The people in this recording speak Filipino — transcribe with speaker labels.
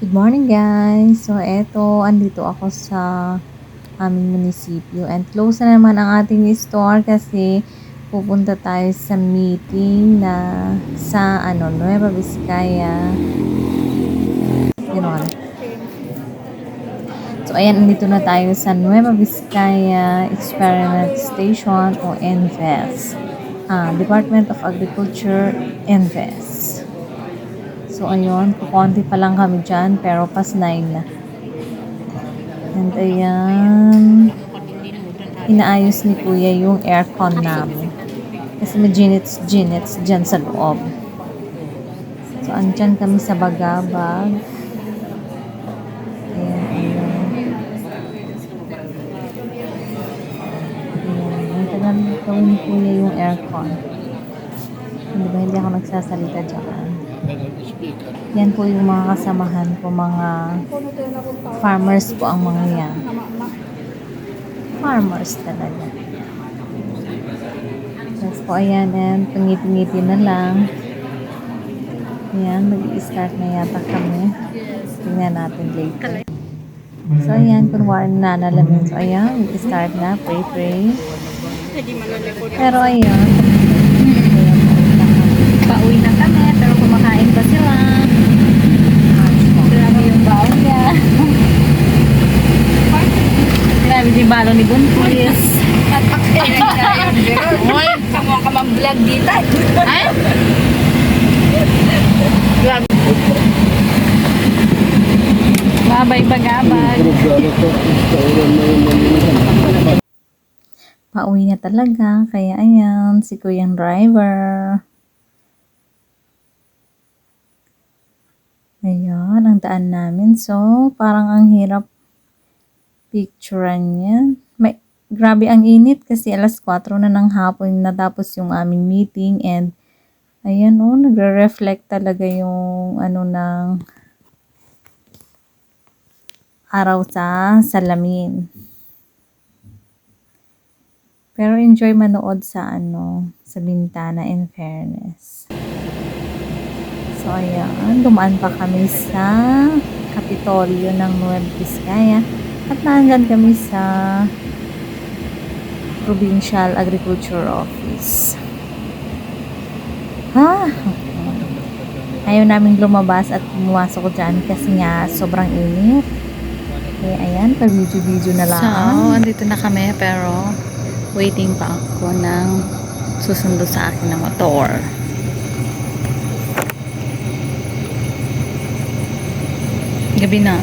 Speaker 1: Good morning guys! So eto, andito ako sa aming munisipyo and close na naman ang ating store kasi pupunta tayo sa meeting na sa Nueva Vizcaya. Ganon. So ayan, andito na tayo sa Nueva Vizcaya Experiment Station o NVES. Department of Agriculture NVES. So, ayun, kukonti pa lang kami dyan, pero pas 9 na. And ayan, inaayos ni Kuya yung aircon namin. Kasi may ginits dyan sa loob. So, andyan kami sa Bagabag. Ayan, ayan. Ayan, ang tagal gawin ni Kuya yung aircon. Hindi ako nagsasalita dyan. Yan po yung mga kasamahan ko, mga farmers po ang mga yan. Farmers talaga. Yes po, ayan, and pangiti-ngiti na lang. Ayan, mag-i-start na yata kami. Tingnan natin later. So, ayan, kunwari na nalamin. So, ayan, mag-i-start na. Pray. Pero, ayan, pauwi na kami, pero kumakain pa sila. Grabe yung baon niya. Grabe si balon ni Buntis.
Speaker 2: Hoy, kamu ka mag-vlog dito. Ay? Vlog.
Speaker 1: Babay bagabag. Pauwi na talaga. Kaya ayan, si Kuyang driver. Ayan, ang daan namin. So, parang ang hirap picturean niya. Grabe ang init kasi alas 4 na ng hapon natapos yung aming meeting and ayan nagre-reflect talaga yung ng araw sa salamin. Pero enjoy manood sa sa bintana, in fairness. So ayan, dumaan pa kami sa Kapitolyo ng Nueva Vizcaya at nandyan kami sa Provincial Agriculture Office. Ayaw naming lumabas at pumasok dyan kasi nga sobrang init. Kaya ayan, pag-video na lang. So, andito na kami pero waiting pa ako ng susundo sa akin na motor. Gabi na.